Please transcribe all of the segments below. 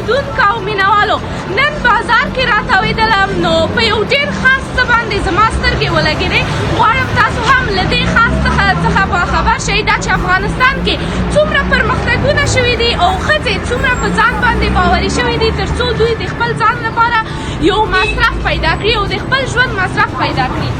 لیدونکو او مینوالو نن بازار کې راتاوېدلم نو په یو ډېر خاص څه باندې زما سترګې ولګېدې. غواړم تاسو هم له دې خاص څخه باخبر شئ دا چې افغانستان کې څومره پرمختګونه شوي دي او ښځې څومره په ځان باندې باوري شوي دي تر څو دوی د خپل ځان لپاره یو مصرف پیدا کړي او د خپل ژوند مصرف پیدا کړي.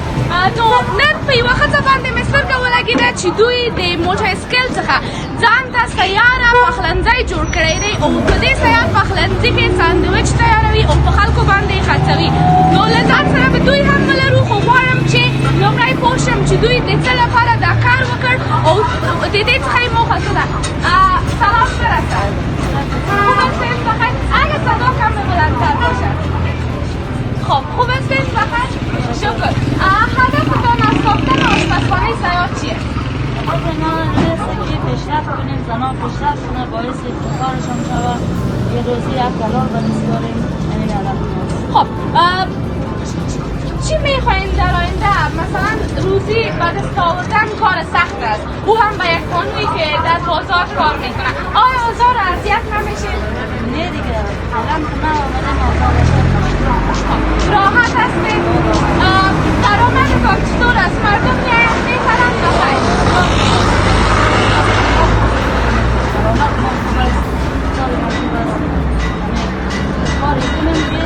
نو نن په یوه ښځه باندې مې سترګه ولګېده چې دوی د موټرسایکل څخه ځان ته سیاره پخلنځی جوړ کړی دی او په دې سیار پخلنځي کې ساندویچ تیاروي او په خلکو باندې یې خرڅوي. نو له ځان سره به دوی هم ولرو خو غواړم چې لومړی پوه شم چې دوی د څه لپاره دا کار وکړ او د دې څخه یې موخه څه ده. سلام برکت. خوب هستید فقط اگه صدا کم بلندتر باشه. خب خوب هستید فقط شکر. هدفتان از ساختن آشپزخانه سیار چیه؟ هدف ما اینه که پیشرفت کنیم، زنان پیشرفت کنه، باعث افتخارشان شود، یه روزی یک کلار بنسپاریم. همین هدف ماست. خب چی میخواین در آینده؟ مثلا روزی به دست آوردن کار سخت است، او هم به یک خانومی که در بازار کار میکنه. آیا آزار و اذیت نمیشه؟ نه دیگه، الان که من آمدم آزارشان نمیشه. راحت هستید؟ درآمدتان چطور است؟ مردم میاین میخرند یا خیر؟ درآمد ما خوب است، سال ما خوب است. کاری کنیم که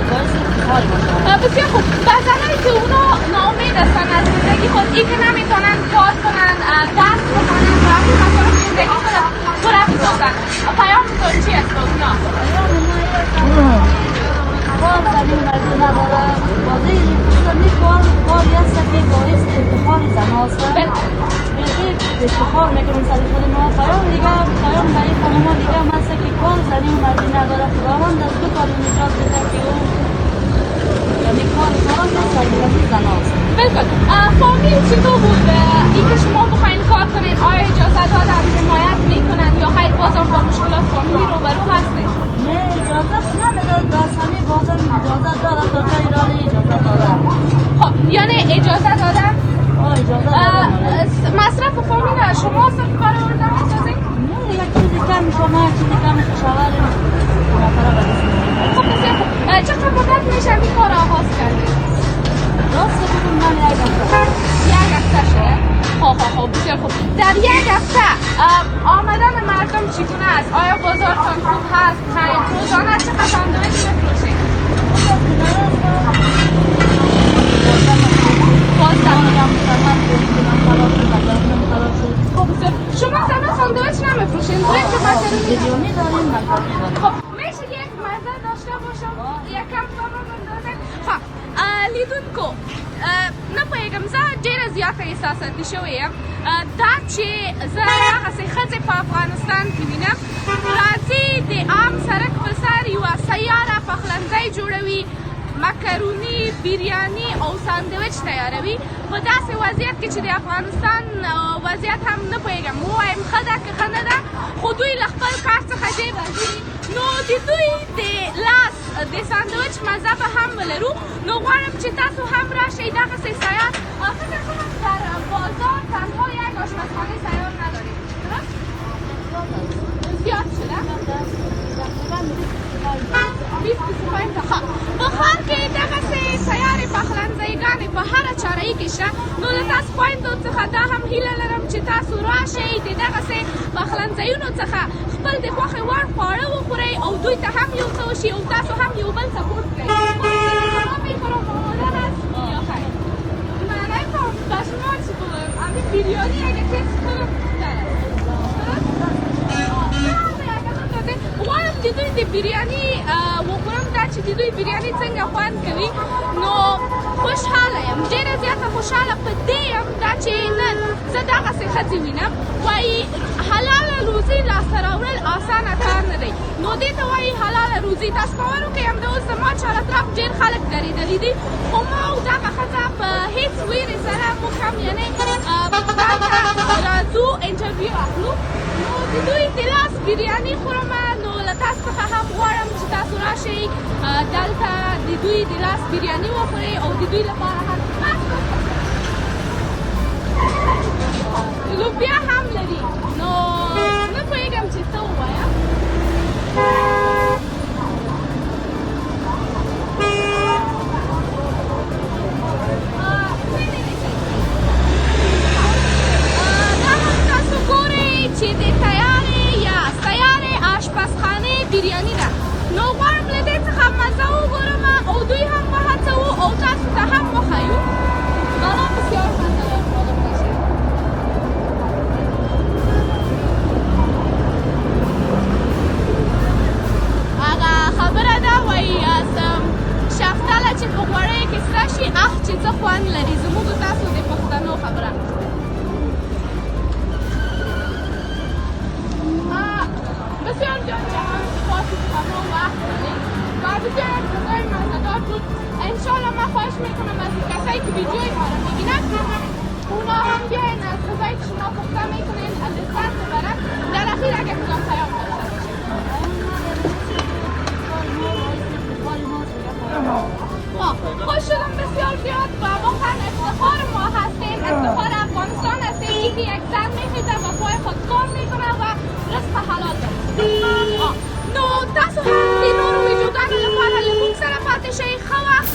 باعث افتخار باشد. بسیار خوب. به زنایی که اونا ناامید هستن از زندگی خود، این که نمیتونن کار کنن، درس بخونن و از این مسائل زندگی خود پره بسازن، پیامتون چی است به اونا؟ پیام ما کار زنی مردی نداره. بازه این کاری است که باعث افتخار زن هست. بسیار افتخار میکنیم سر خود ما. پیام به این خانوما دیگه هم هست که کار زنی مردی نداره. خداوند از دو کار نجات بده که اون یعنی کار سرگرمی زن هست. بالکل. فامیل چطور بود؟ این که شما بخواین کار کنین آیا اجازه دادن حمایت میکنن یا خیر بازم با مشکلات فامیلی روبرو هستید؟ نه اجازه نمیداد. داستانی بازم اجازه داده تا جای ایرانی اجازه داده. خب یعنی اجازه دادن؟ اجازه داده. مصرف فامیل شما صرف برای اردن اجازه؟ نه یک چیزی کم شما یک چیزی کم شوالیم. خب بسیار خوب. چقدر مدت میشه این کار آغاز کردید؟ راست بگم من یک هفته. یک هفته شده؟ خب بسیار خوب. در یک هفته آمدن مردم چگونه است؟ آیا بازارتان خوب هست؟ خرید روزانه چقدر ساندویچ میفروشید؟ شما زمان ساندویچ نمیفروشید؟ بریانی داریم مکانی داریم. خب میشه یک مزه داشته باشم؟ یکم فرمان بندازم؟ خب لیدونکو نپوهیږم زه ډېره زیاته احساساتي شوې یم دا چې زه دغسې ښځې په افغانستان کې وینم راځي د عام سړک په سر یوه سیاره پخلنځی جوړوي مکروني بریاني او ساندویچ تیاروي په داسې وضعیت کې چې د افغانستان وضعیت هم نه پوهېږم ووایم ښه ده که ښه نه ده خو دوی له خپل کار څخه ډېر راضي نو د دوی د لاس د ساندویچ مزه به هم ولرو نو غواړم چې تاسو هم راشئ دغسې سیار فکر کنم در بازار تنها یک آشپزخانه سیار نداریم درست؟ زیاد شده؟ په ښار کې دغسې سیارې پخلنځیګانې په هره چارهیي کې شته نو له تاسو خویندو څخه دا هم هیله لرم چې تاسو راشئ د دغسې پخلنځیونو څخه خپل د خوښې وړ خواړه وخورئ او دوی ته هم یو څه وشي او تاسو هم یو بل سپورت کړئ شما میخورم آمادن است یا خیر من نمیفهم به شما چی بگویم همین بریانی اگه تست کنم غواړم د دوی د بریاني وخورم دا چې د دوی بریاني څنګه خوند کوي نو خوشحاله یم ډېره زیاته خوشحاله په دې یم دا چې نن زه دغسې ښځې وینم وایي حلاله روزي لاسته راوړل اسانه کار نه دی نو دې ته وایي حلاله روزي تاسو باور وکړئ همدا اوس زما چاراطرف ډېر خلک درېدلي دي خو ما او دغه ښځه په هېڅ ویرې سره موږ هم یعنې دلته راځو انټرویو اخلو نو د دوی د لاس بریاني خورم نو له تاسو څخه هم غواړم چې تاسو راشئ دلته د دوی د لاس بریاني وخورئ او د دوی لپاره هم لوبیا هم لري نو نه پوهېږم چې څه ووایم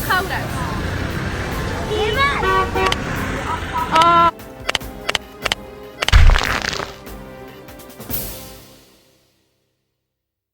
خورد